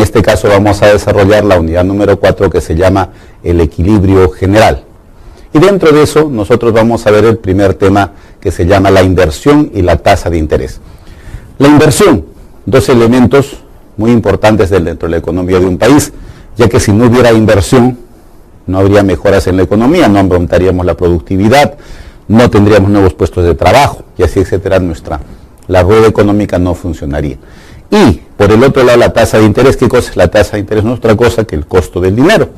este caso vamos a desarrollar la unidad número 4 que se llama el equilibrio general. Y dentro de eso nosotros vamos a ver el primer tema que se llama la inversión y la tasa de interés. La inversión, dos elementos muy importantes dentro de la economía de un país, ya que si no hubiera inversión no habría mejoras en la economía, no aumentaríamos la productividad, no tendríamos nuevos puestos de trabajo y así etcétera, la rueda económica no funcionaría. Y por el otro lado la tasa de interés, ¿qué cosa es la tasa de interés? No es otra cosa que el costo del dinero,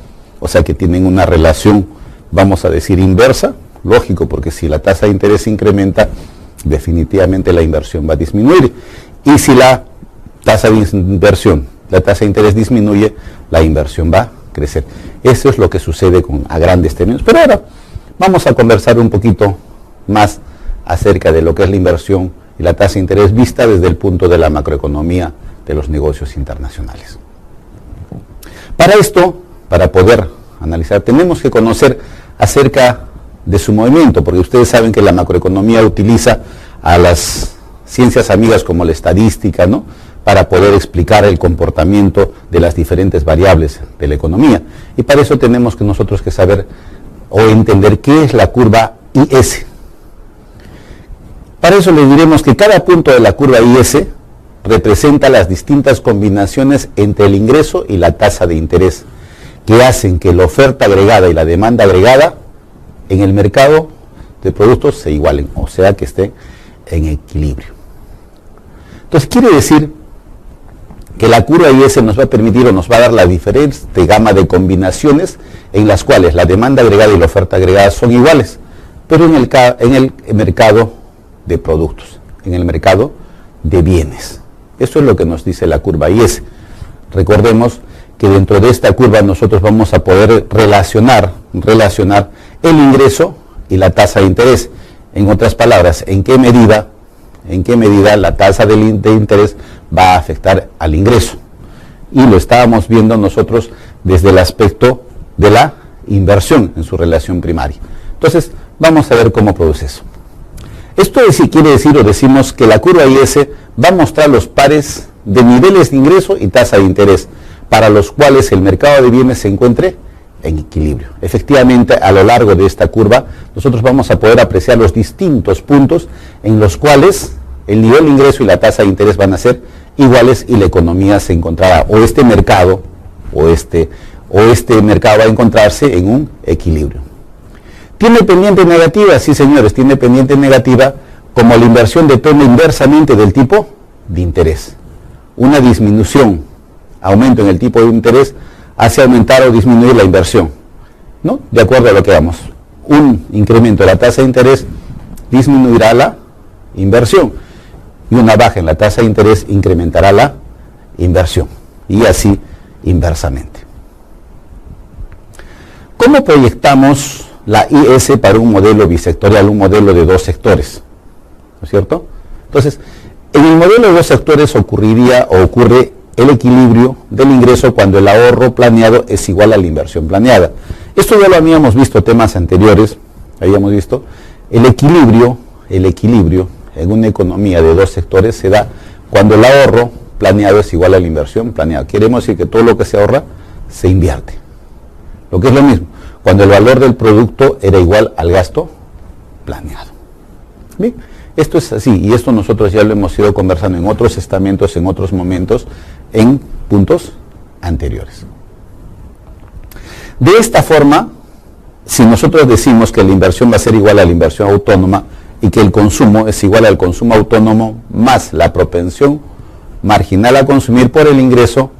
o sea que tienen una relación, vamos a decir, inversa, lógico, porque si la tasa de interés incrementa, definitivamente la inversión va a disminuir, y si la tasa de inversión, la tasa de interés disminuye, la inversión va a crecer. Eso es lo que sucede a grandes términos. Pero ahora vamos a conversar un poquito más acerca de lo que es la inversión y la tasa de interés vista desde el punto de la macroeconomía de los negocios internacionales. Para esto, para poder analizar, tenemos que conocer acerca de su movimiento, porque ustedes saben que la macroeconomía utiliza a las ciencias amigas como la estadística, ¿no?, para poder explicar el comportamiento de las diferentes variables de la economía. Y para eso tenemos que nosotros que saber o entender qué es la curva IS. Para eso les diremos que cada punto de la curva IS representa las distintas combinaciones entre el ingreso y la tasa de interés, que hacen que la oferta agregada y la demanda agregada en el mercado de productos se igualen, o sea que estén en equilibrio. Entonces quiere decir que la curva IS nos va a permitir o nos va a dar la diferente gama de combinaciones en las cuales la demanda agregada y la oferta agregada son iguales, pero en el mercado de productos, en el mercado de bienes. Eso es lo que nos dice la curva IS. Recordemos que dentro de esta curva nosotros vamos a poder relacionar el ingreso y la tasa de interés. En otras palabras, ¿en qué medida la tasa de interés va a afectar al ingreso? Y lo estábamos viendo nosotros desde el aspecto de la inversión en su relación primaria. Entonces, vamos a ver cómo produce eso. Esto quiere decir, o decimos que la curva IS va a mostrar los pares de niveles de ingreso y tasa de interés, para los cuales el mercado de bienes se encuentre en equilibrio. Efectivamente, a lo largo de esta curva, nosotros vamos a poder apreciar los distintos puntos en los cuales el nivel de ingreso y la tasa de interés van a ser iguales y la economía se encontrará, o este mercado va a encontrarse en un equilibrio. ¿Tiene pendiente negativa? Sí, señores, tiene pendiente negativa como la inversión depende inversamente del tipo de interés. Una disminución, aumento en el tipo de interés, hace aumentar o disminuir la inversión, ¿no? De acuerdo a lo que vamos. Un incremento de la tasa de interés disminuirá la inversión y una baja en la tasa de interés incrementará la inversión y así inversamente. ¿Cómo proyectamos la IS para un modelo bisectorial, un modelo de dos sectores? ¿No es cierto? Entonces, en el modelo de dos sectores ocurre el equilibrio del ingreso cuando el ahorro planeado es igual a la inversión planeada. Esto ya lo habíamos visto en temas anteriores, habíamos visto, el equilibrio en una economía de dos sectores se da cuando el ahorro planeado es igual a la inversión planeada. Queremos decir que todo lo que se ahorra se invierte. Lo que es lo mismo, cuando el valor del producto era igual al gasto planeado. Bien, esto es así, y esto nosotros ya lo hemos ido conversando en otros estamentos, en otros momentos, en puntos anteriores. De esta forma, si nosotros decimos que la inversión va a ser igual a la inversión autónoma y que el consumo es igual al consumo autónomo más la propensión marginal a consumir por el ingreso,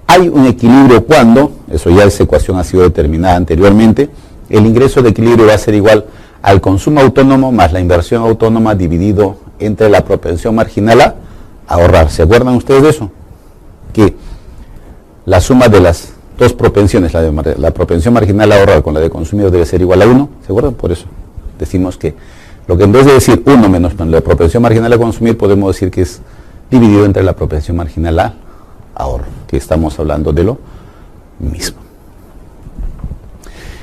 hay un equilibrio cuando, eso ya esa ecuación ha sido determinada anteriormente, el ingreso de equilibrio va a ser igual al consumo autónomo más la inversión autónoma dividido entre la propensión marginal a ahorrar. ¿Se acuerdan ustedes de eso? Que la suma de las dos propensiones, la propensión marginal a ahorrar con la de consumir debe ser igual a 1. ¿Se acuerdan? Por eso decimos que lo que en vez de decir 1 menos la propensión marginal a consumir, podemos decir que es dividido entre la propensión marginal a ahorro, que estamos hablando de lo mismo.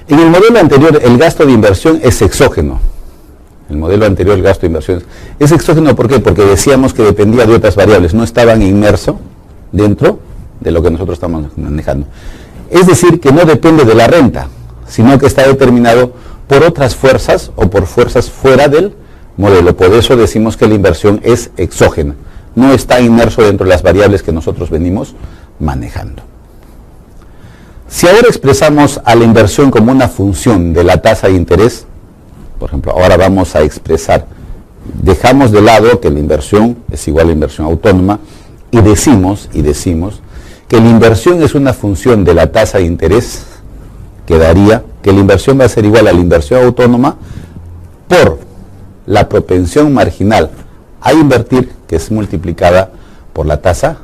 En el modelo anterior, el gasto de inversión es exógeno. El modelo anterior, el gasto de inversión es exógeno. ¿Por qué? Porque decíamos que dependía de otras variables, no estaban inmersos dentro de lo que nosotros estamos manejando. Es decir, que no depende de la renta, sino que está determinado por otras fuerzas o por fuerzas fuera del modelo. Por eso decimos que la inversión es exógena, no está inmerso dentro de las variables que nosotros venimos manejando. Si ahora expresamos a la inversión como una función de la tasa de interés, por ejemplo, ahora vamos a expresar, dejamos de lado que la inversión es igual a la inversión autónoma y decimos que la inversión es una función de la tasa de interés, quedaría que la inversión va a ser igual a la inversión autónoma por la propensión marginal a invertir, que es multiplicada por la tasa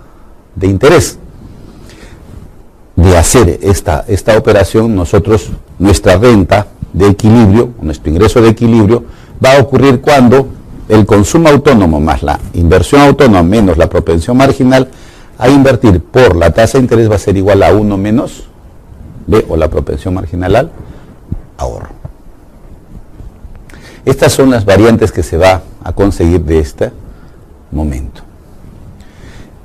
de interés. De hacer esta operación, nosotros, nuestra renta de equilibrio, nuestro ingreso de equilibrio, va a ocurrir cuando el consumo autónomo más la inversión autónoma menos la propensión marginal a invertir por la tasa de interés va a ser igual a 1 menos B o la propensión marginal al ahorro. Estas son las variantes que se va a conseguir de este momento.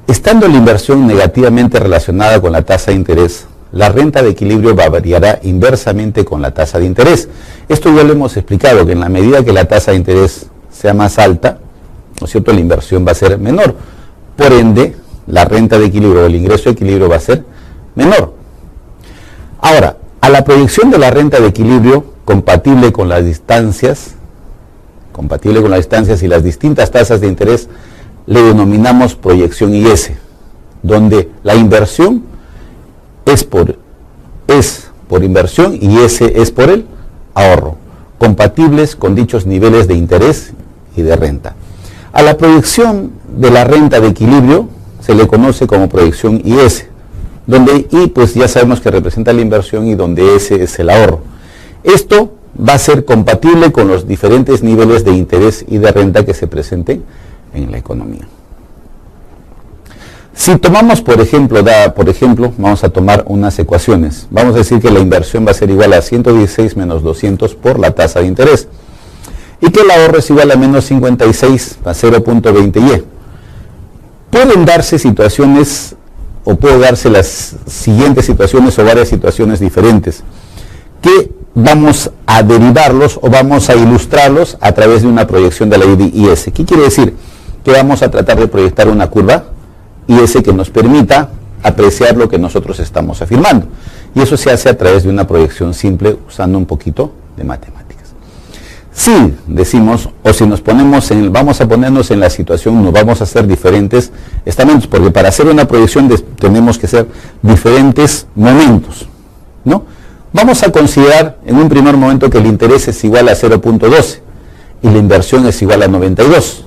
Estando la inversión negativamente relacionada con la tasa de interés, la renta de equilibrio variará inversamente con la tasa de interés. Esto ya lo hemos explicado, que en la medida que la tasa de interés sea más alta, ¿no es cierto?, la inversión va a ser menor. Por ende, la renta de equilibrio o el ingreso de equilibrio va a ser menor. Ahora, a la proyección de la renta de equilibrio compatible con las distancias y las distintas tasas de interés, le denominamos proyección IS, donde la inversión es por inversión y S es por el ahorro, compatibles con dichos niveles de interés y de renta. A la proyección de la renta de equilibrio se le conoce como proyección IS, donde I pues ya sabemos que representa la inversión y donde S es el ahorro. Esto va a ser compatible con los diferentes niveles de interés y de renta que se presenten en la economía. Si tomamos, por ejemplo, vamos a tomar unas ecuaciones. Vamos a decir que la inversión va a ser igual a 116 menos 200 por la tasa de interés y que el ahorro es igual a menos 56 a 0.20y. Pueden darse situaciones o puede darse las siguientes situaciones o varias situaciones diferentes que vamos a derivarlos o vamos a ilustrarlos a través de una proyección de la IS. ¿Qué quiere decir? Que vamos a tratar de proyectar una curva IS que nos permita apreciar lo que nosotros estamos afirmando. Y eso se hace a través de una proyección simple usando un poquito de matemáticas. Si decimos, o si nos ponemos vamos a ponernos en la situación, nos vamos a hacer diferentes estamentos, porque para hacer una proyección tenemos que hacer diferentes momentos, ¿no? Vamos a considerar en un primer momento que el interés es igual a 0.12 y la inversión es igual a 92.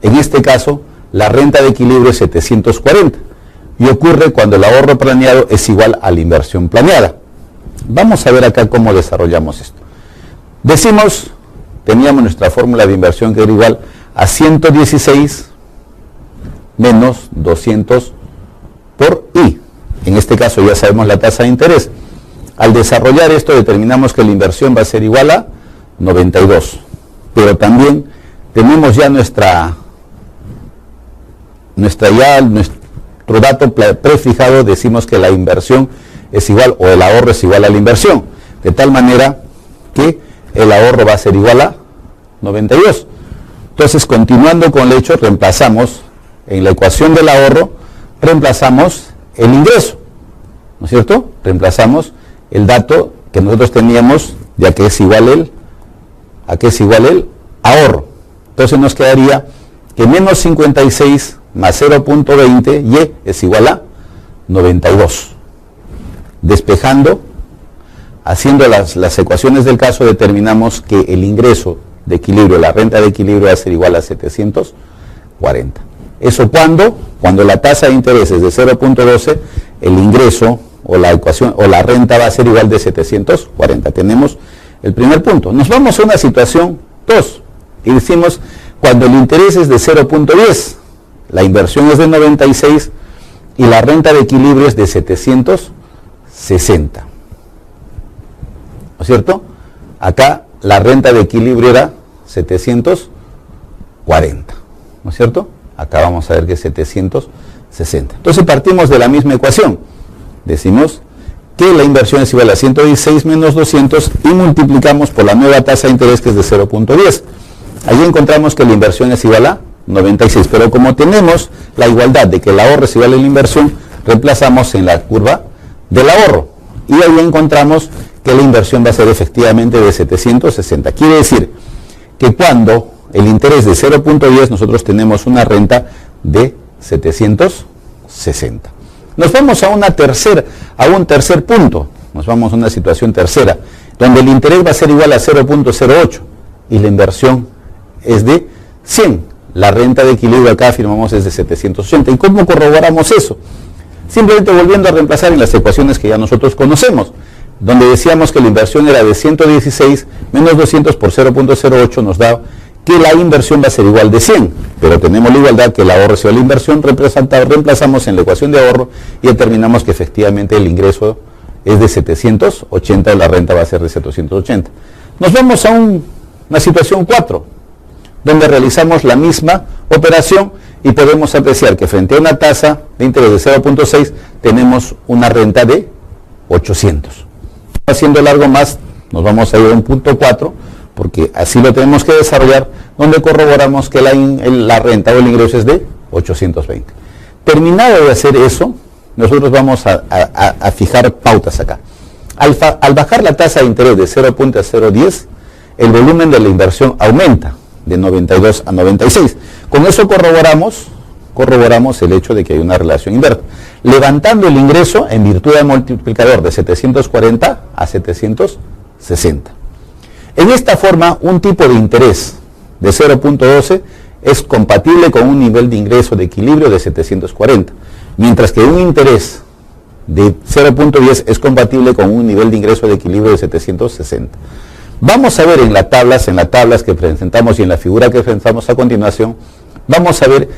En este caso, la renta de equilibrio es 740 y ocurre cuando el ahorro planeado es igual a la inversión planeada. Vamos a ver acá cómo desarrollamos esto. Decimos, teníamos nuestra fórmula de inversión que era igual a 116 menos 200 por I. En este caso ya sabemos la tasa de interés. Al desarrollar esto determinamos que la inversión va a ser igual a 92. Pero también tenemos ya nuestro dato prefijado, decimos que la inversión es igual o el ahorro es igual a la inversión, de tal manera que el ahorro va a ser igual a 92. Entonces, continuando con el hecho, reemplazamos en la ecuación del ahorro, reemplazamos el ingreso, ¿no es cierto? Reemplazamos el dato que nosotros teníamos ya que es igual el ahorro. Entonces nos quedaría que menos 56 más 0.20 y es igual a 92. Despejando, haciendo las ecuaciones del caso, determinamos que el ingreso de equilibrio, la renta de equilibrio va a ser igual a 740. ¿Eso cuando la tasa de interés es de 0.12, el ingreso o la ecuación o la renta va a ser igual de 740. Tenemos el primer punto. Nos vamos a una situación 2 y decimos cuando el interés es de 0.10, la inversión es de 96 y la renta de equilibrio es de 760. ¿No es cierto? Acá la renta de equilibrio era 740. ¿No es cierto? Acá vamos a ver que es 760. 60. Entonces partimos de la misma ecuación. Decimos que la inversión es igual a 116 menos 200 y multiplicamos por la nueva tasa de interés que es de 0.10. Ahí encontramos que la inversión es igual a 96, pero como tenemos la igualdad de que el ahorro es igual a la inversión, reemplazamos en la curva del ahorro y ahí encontramos que la inversión va a ser efectivamente de 760. Quiere decir que cuando el interés de 0.10 nosotros tenemos una renta de 760. Nos vamos a un tercer punto, nos vamos a una situación tercera, donde el interés va a ser igual a 0.08 y la inversión es de 100. La renta de equilibrio acá afirmamos es de 780. ¿Y cómo corroboramos eso? Simplemente volviendo a reemplazar en las ecuaciones que ya nosotros conocemos, donde decíamos que la inversión era de 116 menos 200 por 0.08 nos da que la inversión va a ser igual de 100, pero tenemos la igualdad que el ahorro es igual a la inversión, reemplazamos en la ecuación de ahorro y determinamos que efectivamente el ingreso es de 780 y la renta va a ser de 780. Nos vamos a una situación 4, donde realizamos la misma operación y podemos apreciar que frente a una tasa de interés de 0.6 tenemos una renta de 800. Haciendo largo más, nos vamos a ir a un punto 4, porque así lo tenemos que desarrollar, donde corroboramos que la renta o el ingreso es de 820. Terminado de hacer eso, nosotros vamos a fijar pautas acá. Al bajar la tasa de interés de 0.010, el volumen de la inversión aumenta de 92 a 96. Con eso corroboramos el hecho de que hay una relación inversa, levantando el ingreso en virtud del multiplicador de 740 a 760. En esta forma, un tipo de interés de 0.12 es compatible con un nivel de ingreso de equilibrio de 740, mientras que un interés de 0.10 es compatible con un nivel de ingreso de equilibrio de 760. Vamos a ver en las tablas que presentamos y en la figura que presentamos a continuación, vamos a ver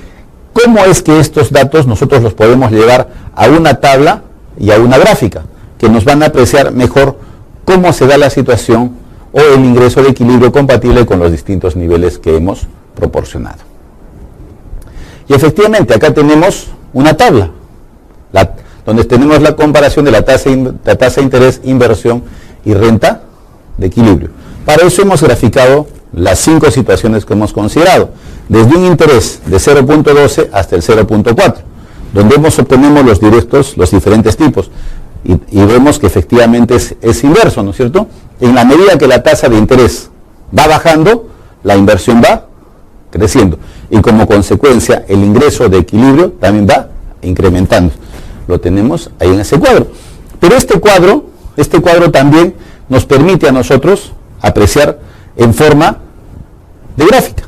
cómo es que estos datos nosotros los podemos llevar a una tabla y a una gráfica, que nos van a apreciar mejor cómo se da la situación o el ingreso de equilibrio compatible con los distintos niveles que hemos proporcionado. Y efectivamente acá tenemos una tabla, donde tenemos la comparación de la tasa de interés, inversión y renta de equilibrio. Para eso hemos graficado las 5 situaciones que hemos considerado, desde un interés de 0.12 hasta el 0.4, donde obtenemos los diferentes tipos, y vemos que efectivamente es inverso, ¿no es cierto? En la medida que la tasa de interés va bajando, la inversión va creciendo, y como consecuencia el ingreso de equilibrio también va incrementando. Lo tenemos ahí en ese cuadro. Pero este cuadro también nos permite a nosotros apreciar en forma de gráfica.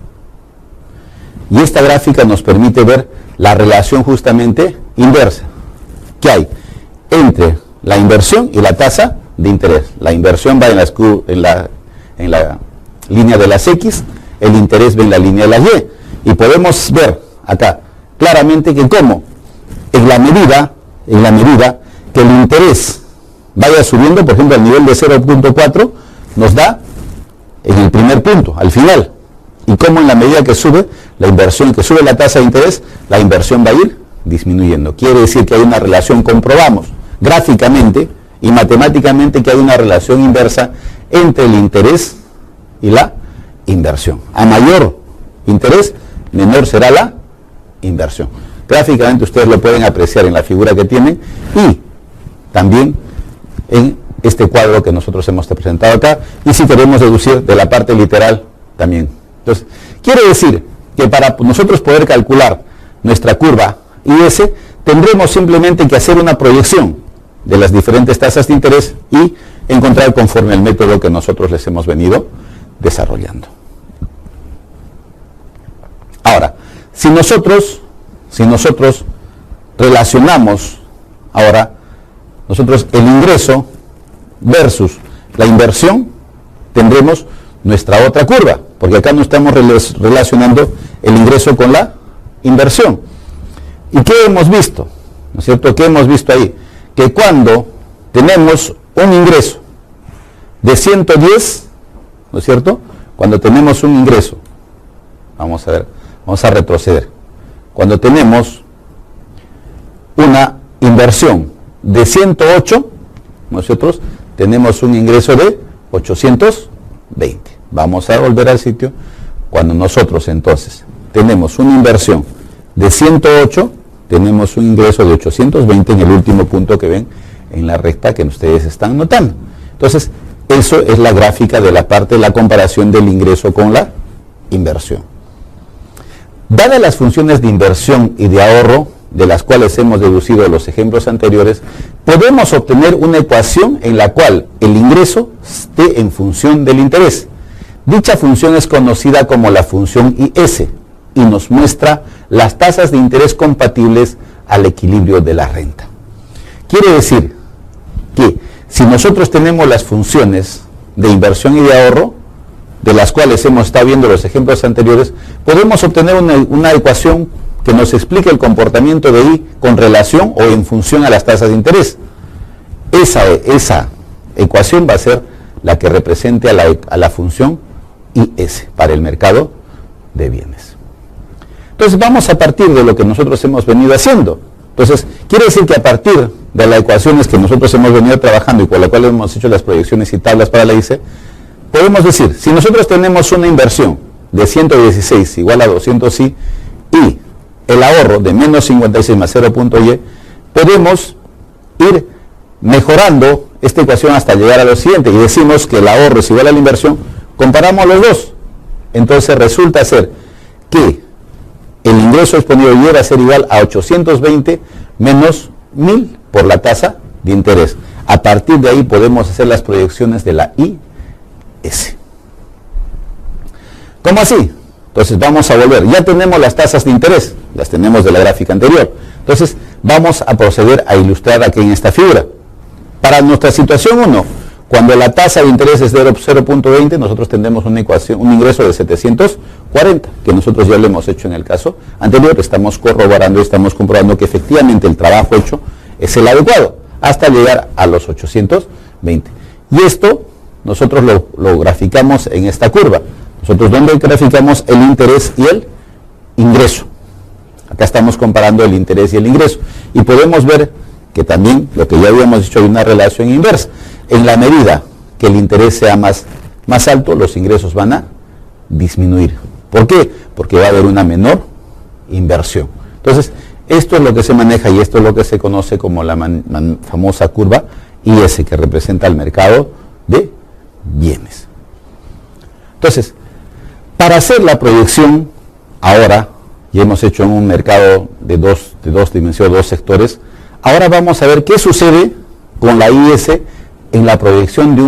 Y esta gráfica nos permite ver la relación justamente inversa que hay entre la inversión y la tasa de interés. La inversión va en la línea de las X, el interés va en la línea de las Y. Y podemos ver acá claramente que como en la medida que el interés vaya subiendo, por ejemplo al nivel de 0.4, nos da en el primer punto, al final. Y como en la medida que sube la inversión, que sube la tasa de interés, la inversión va a ir disminuyendo. Quiere decir que hay una relación, comprobamos gráficamente y matemáticamente que hay una relación inversa entre el interés y la inversión. A mayor interés, menor será la inversión. Gráficamente ustedes lo pueden apreciar en la figura que tienen y también en este cuadro que nosotros hemos presentado acá, y si queremos deducir de la parte literal también. Entonces, quiere decir que para nosotros poder calcular nuestra curva IS, tendremos simplemente que hacer una proyección de las diferentes tasas de interés y encontrar conforme al método que nosotros les hemos venido desarrollando. Ahora, si nosotros relacionamos ahora el ingreso versus la inversión, tendremos nuestra otra curva, porque acá no estamos relacionando el ingreso con la inversión. ¿Y qué hemos visto? ¿No es cierto? ¿Qué hemos visto ahí? Que cuando tenemos un ingreso de 110, ¿no es cierto? Cuando tenemos un ingreso, vamos a retroceder. Cuando tenemos una inversión de 108, nosotros tenemos un ingreso de 820. Vamos a volver al sitio. Cuando nosotros entonces tenemos una inversión de 108, tenemos un ingreso de 820 en el último punto que ven en la recta que ustedes están notando. Entonces, eso es la gráfica de la parte de la comparación del ingreso con la inversión. Dadas las funciones de inversión y de ahorro, de las cuales hemos deducido los ejemplos anteriores, podemos obtener una ecuación en la cual el ingreso esté en función del interés. Dicha función es conocida como la función IS y nos muestra las tasas de interés compatibles al equilibrio de la renta. Quiere decir que si nosotros tenemos las funciones de inversión y de ahorro, de las cuales hemos estado viendo los ejemplos anteriores, podemos obtener una ecuación que nos explique el comportamiento de I con relación o en función a las tasas de interés. Esa ecuación va a ser la que represente a la función IS para el mercado de bienes. Entonces vamos a partir de lo que nosotros hemos venido haciendo. Entonces quiere decir que a partir de las ecuaciones que nosotros hemos venido trabajando y con las cuales hemos hecho las proyecciones y tablas para la ICE, podemos decir, si nosotros tenemos una inversión de 116 igual a 200i y el ahorro de menos 56 más 0.y, podemos ir mejorando esta ecuación hasta llegar a lo siguiente y decimos que el ahorro es igual a la inversión, comparamos los dos. Entonces resulta ser que el ingreso exponido Y va a ser igual a 820 menos 1000 por la tasa de interés. A partir de ahí podemos hacer las proyecciones de la IS. ¿Cómo así? Entonces vamos a volver. Ya tenemos las tasas de interés, las tenemos de la gráfica anterior. Entonces vamos a proceder a ilustrar aquí en esta figura. Para nuestra situación 1, cuando la tasa de interés es de 0.20, nosotros tendremos un ingreso de 740, que nosotros ya lo hemos hecho en el caso anterior. Estamos corroborando y estamos comprobando que efectivamente el trabajo hecho es el adecuado, hasta llegar a los 820. Y esto nosotros lo graficamos en esta curva. Nosotros donde graficamos el interés y el ingreso. Acá estamos comparando el interés y el ingreso. Y podemos ver que también, lo que ya habíamos dicho, hay una relación inversa. En la medida que el interés sea más alto, los ingresos van a disminuir. ¿Por qué? Porque va a haber una menor inversión. Entonces, esto es lo que se maneja y esto es lo que se conoce como la famosa curva IS, que representa el mercado de bienes. Entonces, para hacer la proyección, ahora, ya hemos hecho en un mercado de dos dimensiones, dos sectores, ahora vamos a ver qué sucede con la IS en la proyección de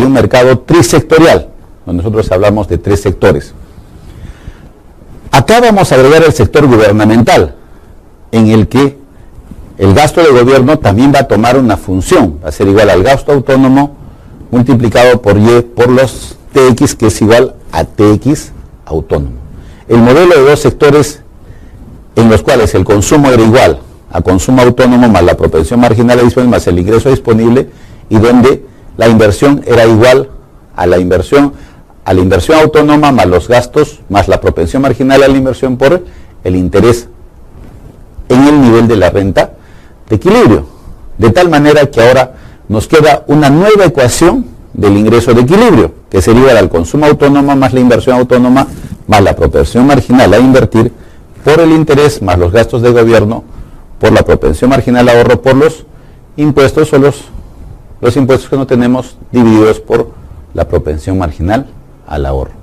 un mercado trisectorial, donde nosotros hablamos de 3 sectores. Acá vamos a agregar el sector gubernamental, en el que el gasto del gobierno también va a tomar una función, va a ser igual al gasto autónomo multiplicado por Y por los TX, que es igual a TX autónomo. El modelo de 2 sectores en los cuales el consumo era igual a consumo autónomo más la propensión marginal disponible más el ingreso disponible, y donde la inversión era igual a la inversión autónoma más los gastos más la propensión marginal a la inversión por el interés en el nivel de la renta de equilibrio. De tal manera que ahora nos queda una nueva ecuación del ingreso de equilibrio, que sería igual al consumo autónomo más la inversión autónoma más la propensión marginal a invertir por el interés más los gastos de gobierno por la propensión marginal a ahorro por los impuestos o los impuestos que no tenemos divididos por la propensión marginal al ahorro.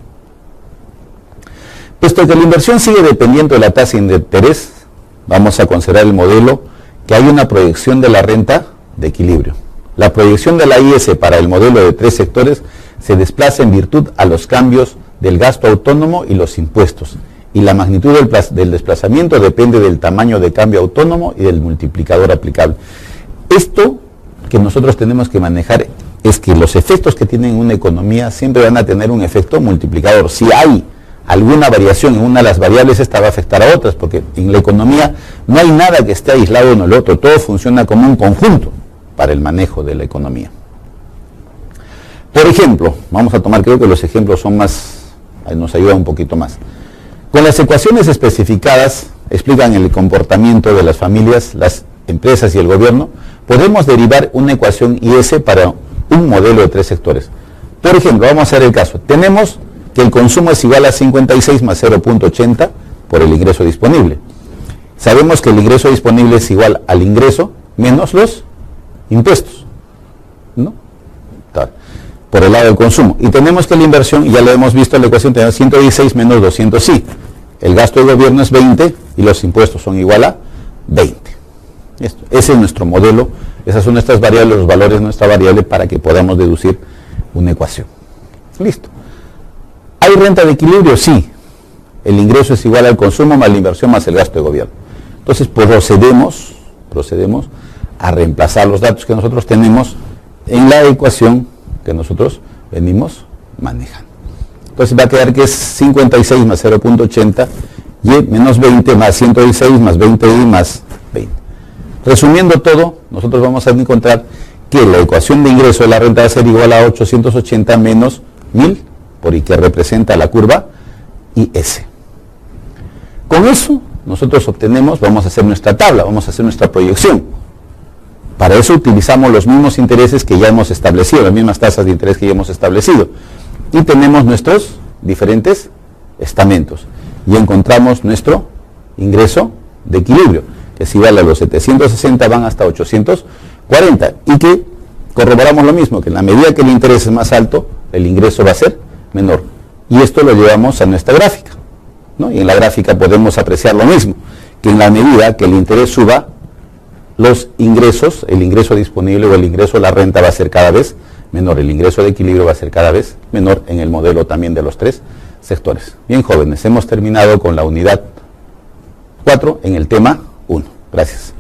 Puesto que la inversión sigue dependiendo de la tasa de interés, vamos a considerar el modelo que hay una proyección de la renta de equilibrio. La proyección de la IS para el modelo de 3 sectores se desplaza en virtud a los cambios del gasto autónomo y los impuestos, y la magnitud del desplazamiento depende del tamaño de cambio autónomo y del multiplicador aplicable. Esto que nosotros tenemos que manejar es que los efectos que tienen una economía siempre van a tener un efecto multiplicador. Si hay alguna variación en una de las variables, esta va a afectar a otras, porque en la economía no hay nada que esté aislado uno del otro, todo funciona como un conjunto para el manejo de la economía. Por ejemplo, vamos a tomar, creo que los ejemplos son nos ayudan un poquito más. Con las ecuaciones especificadas explican el comportamiento de las familias, las empresas y el gobierno, podemos derivar una ecuación IS para un modelo de 3 sectores. Por ejemplo, vamos a hacer el caso. Tenemos que el consumo es igual a 56 más 0.80 por el ingreso disponible. Sabemos que el ingreso disponible es igual al ingreso menos los impuestos, ¿no? Por el lado del consumo. Y tenemos que la inversión, ya lo hemos visto en la ecuación, tenemos 116 menos 200, sí. El gasto de gobierno es 20 y los impuestos son igual a 20. Ese es nuestro modelo, esas son nuestras variables, los valores de nuestra variable para que podamos deducir una ecuación. Listo. ¿Hay renta de equilibrio? Sí. El ingreso es igual al consumo más la inversión más el gasto de gobierno. Entonces procedemos a reemplazar los datos que nosotros tenemos en la ecuación que nosotros venimos manejando. Entonces va a quedar que es 56 más 0.80 y menos 20 más 116 más 20y más 20. Resumiendo todo, nosotros vamos a encontrar que la ecuación de ingreso de la renta va a ser igual a 880 menos 1000, por y que representa la curva IS. Con eso nosotros obtenemos, vamos a hacer nuestra tabla, vamos a hacer nuestra proyección. Para eso utilizamos los mismos intereses que ya hemos establecido, las mismas tasas de interés que ya hemos establecido. Y tenemos nuestros diferentes estamentos. Y encontramos nuestro ingreso de equilibrio, que es igual a los 760, van hasta 840. Y que corroboramos lo mismo, que en la medida que el interés es más alto, el ingreso va a ser menor. Y esto lo llevamos a nuestra gráfica, ¿no? Y en la gráfica podemos apreciar lo mismo, que en la medida que el interés suba, los ingresos, el ingreso disponible o el ingreso de la renta va a ser cada vez menor, el ingreso de equilibrio va a ser cada vez menor en el modelo también de los 3 sectores. Bien, jóvenes, hemos terminado con la unidad 4 en el tema 1. Gracias.